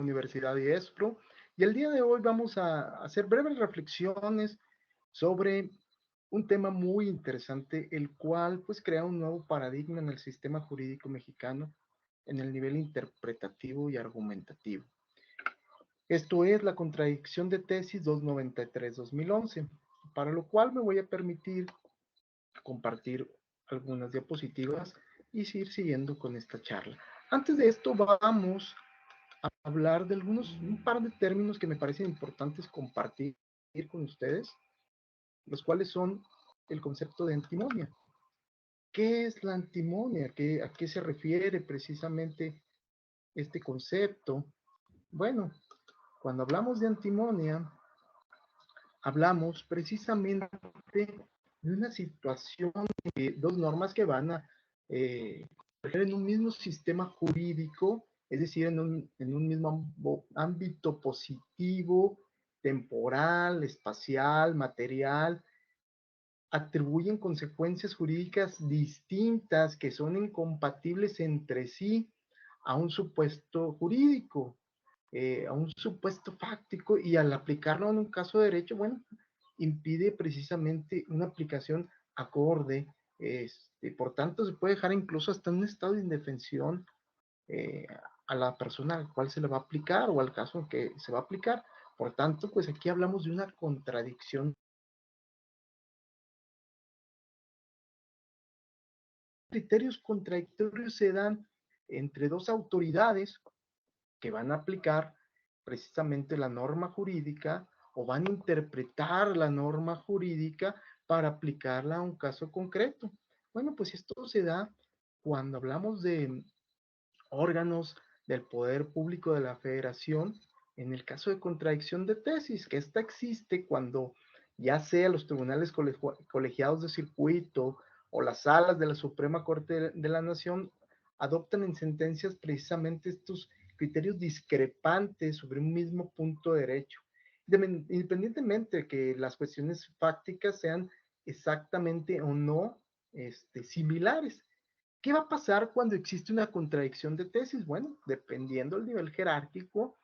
Universidad de ESPRO, y el día de hoy vamos a hacer breves reflexiones sobre un tema muy interesante, el cual pues crea un nuevo paradigma en el sistema jurídico mexicano en el nivel interpretativo y argumentativo. Esto es la contradicción de tesis 293-2011, para lo cual me voy a permitir compartir algunas diapositivas y seguir siguiendo con esta charla. Antes de esto vamos hablar de un par de términos que me parecen importantes compartir con ustedes, los cuales son el concepto de antimonia. ¿Qué es la antimonia? ¿A qué se refiere precisamente este concepto? Bueno, cuando hablamos de antimonia, hablamos precisamente de una situación de dos normas que van a en un mismo sistema jurídico, es decir, en un mismo ámbito positivo, temporal, espacial, material, atribuyen consecuencias jurídicas distintas que son incompatibles entre sí a un supuesto jurídico, a un supuesto fáctico, y al aplicarlo en un caso de derecho, bueno, impide precisamente una aplicación acorde. Por tanto, se puede dejar incluso hasta un estado de indefensión eh, a la persona al cual se le va a aplicar o al caso en que se va a aplicar. Por tanto, pues aquí hablamos de una contradicción. Criterios contradictorios se dan entre dos autoridades que van a aplicar precisamente la norma jurídica o van a interpretar la norma jurídica para aplicarla a un caso concreto. Bueno, pues esto se da cuando hablamos de órganos del poder público de la federación, en el caso de contradicción de tesis, que esta existe cuando ya sea los tribunales colegiados de circuito o las salas de la Suprema Corte de la Nación adoptan en sentencias precisamente estos criterios discrepantes sobre un mismo punto de derecho, independientemente de que las cuestiones fácticas sean exactamente o no similares. ¿Qué va a pasar cuando existe una contradicción de tesis? Bueno, dependiendo del nivel jerárquico,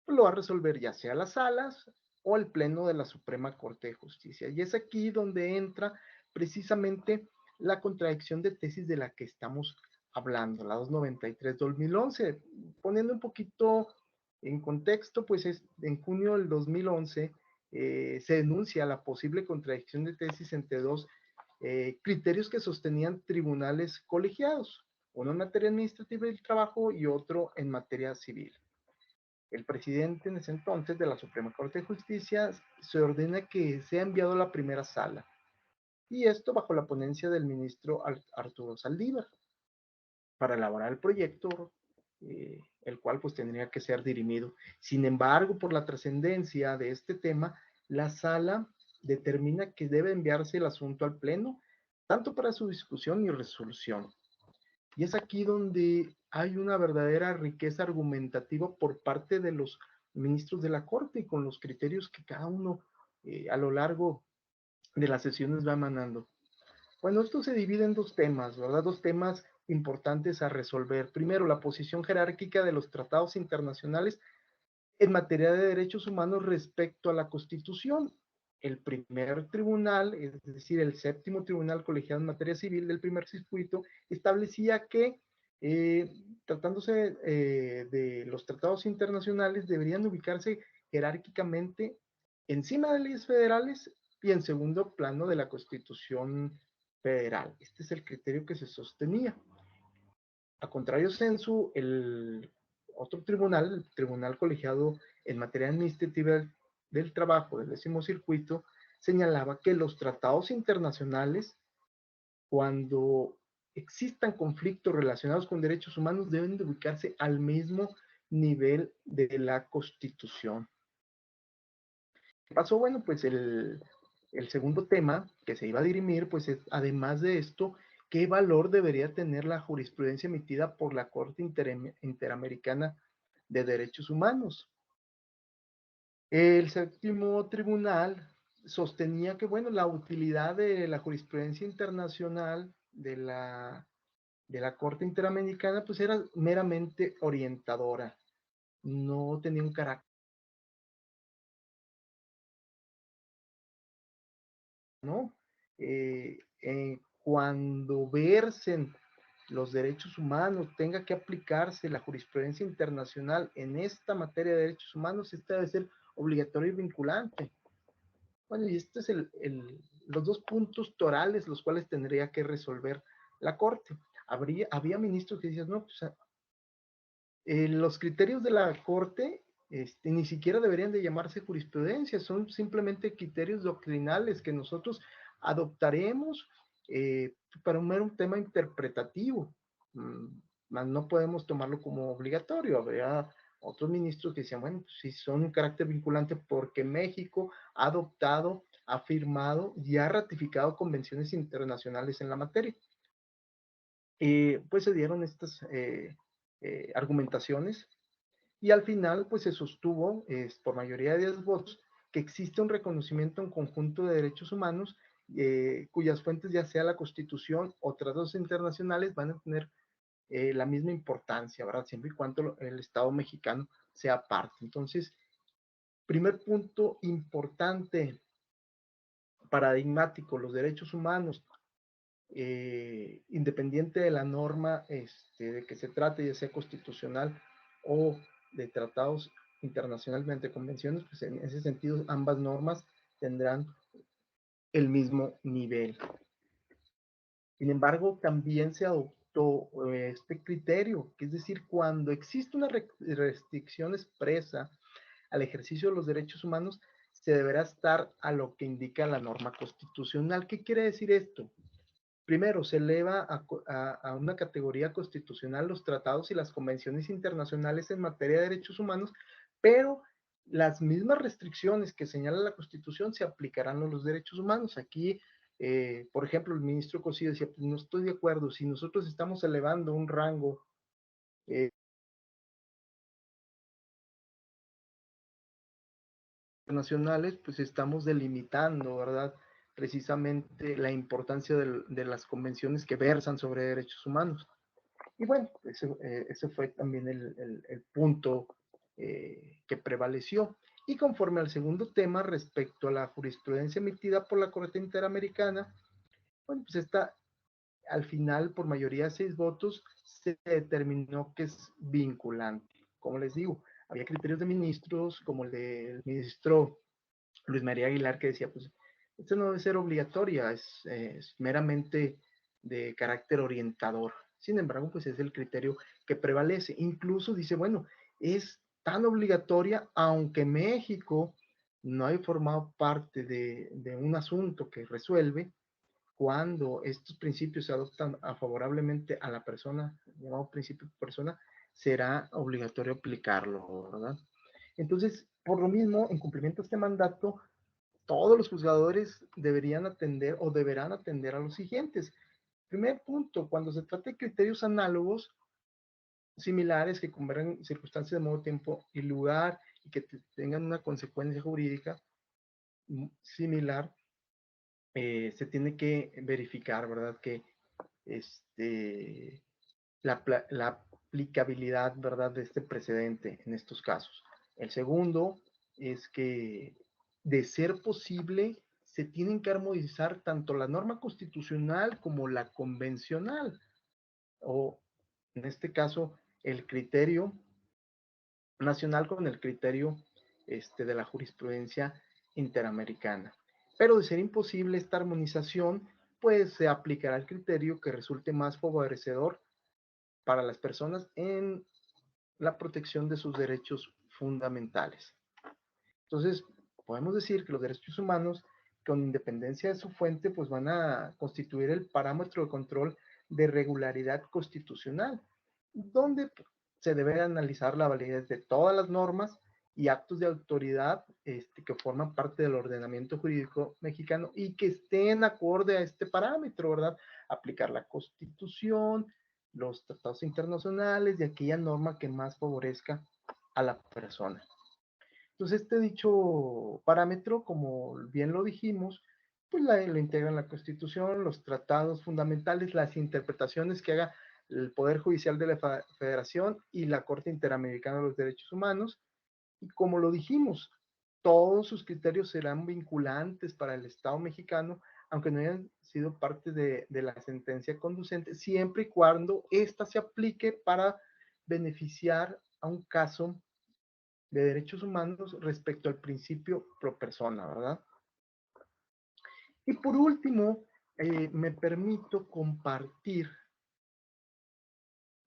lo va a resolver ya sea las salas o el pleno de la Suprema Corte de Justicia. Y es aquí donde entra precisamente la contradicción de tesis de la que estamos hablando, la 293-2011. Poniendo un poquito en contexto, pues en junio del 2011 se denuncia la posible contradicción de tesis entre dos criterios que sostenían tribunales colegiados, uno en materia administrativa del trabajo y otro en materia civil. El presidente en ese entonces de la Suprema Corte de Justicia se ordena que sea enviado a la primera sala, y esto bajo la ponencia del ministro Arturo Saldívar para elaborar el proyecto, el cual pues tendría que ser dirimido. Sin embargo, por la trascendencia de este tema, la sala determina que debe enviarse el asunto al pleno, tanto para su discusión y resolución. Y es aquí donde hay una verdadera riqueza argumentativa por parte de los ministros de la Corte, y con los criterios que cada uno a lo largo de las sesiones va emanando. Bueno, esto se divide en dos temas, ¿verdad? Dos temas importantes a resolver. Primero, la posición jerárquica de los tratados internacionales en materia de derechos humanos respecto a la Constitución. El primer tribunal, es decir, el séptimo tribunal colegiado en materia civil del primer circuito, establecía que tratándose de los tratados internacionales, deberían ubicarse jerárquicamente encima de leyes federales y en segundo plano de la Constitución federal. Este es el criterio que se sostenía. A contrario censo, el otro tribunal, el tribunal colegiado en materia administrativa del trabajo del décimo circuito, señalaba que los tratados internacionales, cuando existan conflictos relacionados con derechos humanos, deben de ubicarse al mismo nivel de la Constitución. ¿Qué pasó? Bueno, pues el segundo tema que se iba a dirimir, pues es, además de esto, ¿qué valor debería tener la jurisprudencia emitida por la Corte Interamericana de Derechos Humanos? El séptimo tribunal sostenía que, bueno, la utilidad de la jurisprudencia internacional de la Corte Interamericana, pues era meramente orientadora. no tenía un carácter, ¿no? Cuando versen los derechos humanos, tenga que aplicarse la jurisprudencia internacional en esta materia de derechos humanos, esta debe ser obligatorio y vinculante. Bueno, y este es los dos puntos torales los cuales tendría que resolver la Corte. Había ministros que decían, no, pues los criterios de la Corte ni siquiera deberían de llamarse jurisprudencia, son simplemente criterios doctrinales que nosotros adoptaremos para un mero tema interpretativo. No podemos tomarlo como obligatorio. Habría otros ministros que decían, bueno, pues sí son un carácter vinculante porque México ha adoptado, ha firmado y ha ratificado convenciones internacionales en la materia. Pues se dieron estas argumentaciones y al final pues se sostuvo por mayoría de 10 votos que existe un reconocimiento en conjunto de derechos humanos cuyas fuentes, ya sea la Constitución o tratados internacionales, van a tener la misma importancia, ¿verdad? Siempre y cuando el Estado mexicano sea parte. Entonces, primer punto importante, paradigmático, los derechos humanos, independiente de la norma de que se trate, ya sea constitucional o de tratados internacionalmente convenciones, pues en ese sentido ambas normas tendrán el mismo nivel. Sin embargo, también se adoptó este criterio, que es decir, cuando existe una restricción expresa al ejercicio de los derechos humanos, se deberá estar a lo que indica la norma constitucional. ¿Qué quiere decir esto? Primero, se eleva a una categoría constitucional los tratados y las convenciones internacionales en materia de derechos humanos, pero las mismas restricciones que señala la Constitución se aplicarán a los derechos humanos. Aquí, por ejemplo, el ministro Cosío decía, pues no estoy de acuerdo, si nosotros estamos elevando un rango eh, internacionales, pues estamos delimitando, ¿verdad? Precisamente la importancia de las convenciones que versan sobre derechos humanos. Y bueno, ese fue también el punto que prevaleció. Y conforme al segundo tema, respecto a la jurisprudencia emitida por la Corte Interamericana, bueno, pues esta, al final, por mayoría de 6 votos, se determinó que es vinculante. Como les digo, había criterios de ministros, como el del ministro Luis María Aguilar, que decía, pues, esto no debe ser obligatoria, es meramente de carácter orientador. Sin embargo, pues es el criterio que prevalece. Incluso dice, bueno, es tan obligatoria, aunque México no haya formado parte de un asunto que resuelve, cuando estos principios se adoptan favorablemente a la persona, llamado principio de persona, será obligatorio aplicarlo, ¿verdad? Entonces, por lo mismo, en cumplimiento de este mandato, todos los juzgadores deberían atender o deberán atender a los siguientes. Primer punto, cuando se trata de criterios análogos, similares, que convergen circunstancias de modo, tiempo y lugar y que tengan una consecuencia jurídica similar, se tiene que verificar, ¿verdad? Que este, la aplicabilidad, ¿verdad?, de este precedente en estos casos. El segundo es que, de ser posible, se tienen que armonizar tanto la norma constitucional como la convencional, o en este caso, el criterio nacional con el criterio de la jurisprudencia interamericana. Pero de ser imposible esta armonización, pues se aplicará el criterio que resulte más favorecedor para las personas en la protección de sus derechos fundamentales. Entonces, podemos decir que los derechos humanos, con independencia de su fuente, pues van a constituir el parámetro de control de regularidad constitucional, donde se debe analizar la validez de todas las normas y actos de autoridad que forman parte del ordenamiento jurídico mexicano y que estén acorde a este parámetro, ¿verdad? Aplicar la Constitución, los tratados internacionales y aquella norma que más favorezca a la persona. Entonces, este dicho parámetro, como bien lo dijimos, pues lo integran la Constitución, los tratados fundamentales, las interpretaciones que haga el Poder Judicial de la Federación y la Corte Interamericana de los Derechos Humanos. Y como lo dijimos, todos sus criterios serán vinculantes para el Estado mexicano, aunque no hayan sido parte de la sentencia conducente, siempre y cuando ésta se aplique para beneficiar a un caso de derechos humanos respecto al principio pro persona, ¿verdad? Y por último, me permito compartir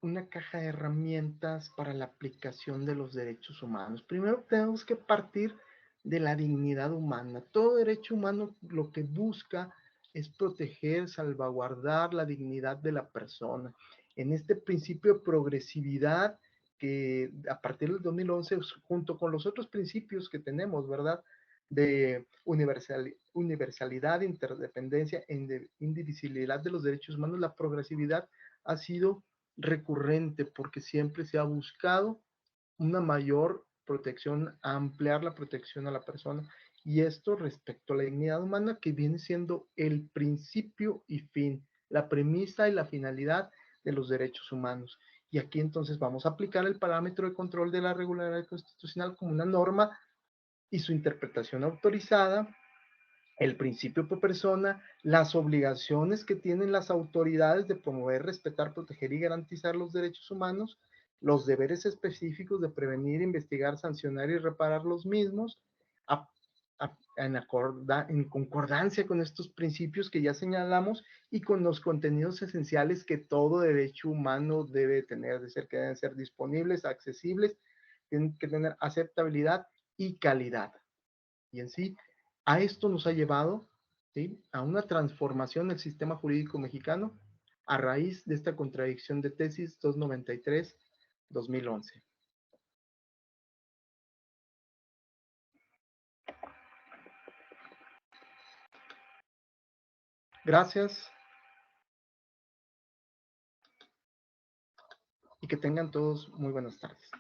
una caja de herramientas para la aplicación de los derechos humanos. Primero tenemos que partir de la dignidad humana. Todo derecho humano lo que busca es proteger, salvaguardar la dignidad de la persona. En este principio de progresividad que a partir del 2011, junto con los otros principios que tenemos, ¿verdad? De universalidad, interdependencia e indivisibilidad de los derechos humanos, la progresividad ha sido recurrente porque siempre se ha buscado una mayor protección, ampliar la protección a la persona, y esto respecto a la dignidad humana, que viene siendo el principio y fin, la premisa y la finalidad de los derechos humanos. Y aquí entonces vamos a aplicar el parámetro de control de la regularidad constitucional como una norma y su interpretación autorizada, el principio por persona, las obligaciones que tienen las autoridades de promover, respetar, proteger y garantizar los derechos humanos, los deberes específicos de prevenir, investigar, sancionar y reparar los mismos, en concordancia con estos principios que ya señalamos y con los contenidos esenciales que todo derecho humano debe tener, de ser que deben ser disponibles, accesibles, tienen que tener aceptabilidad y calidad. Y en sí, a esto nos ha llevado, ¿sí?, a una transformación del sistema jurídico mexicano a raíz de esta contradicción de tesis 293-2011. Gracias y que tengan todos muy buenas tardes.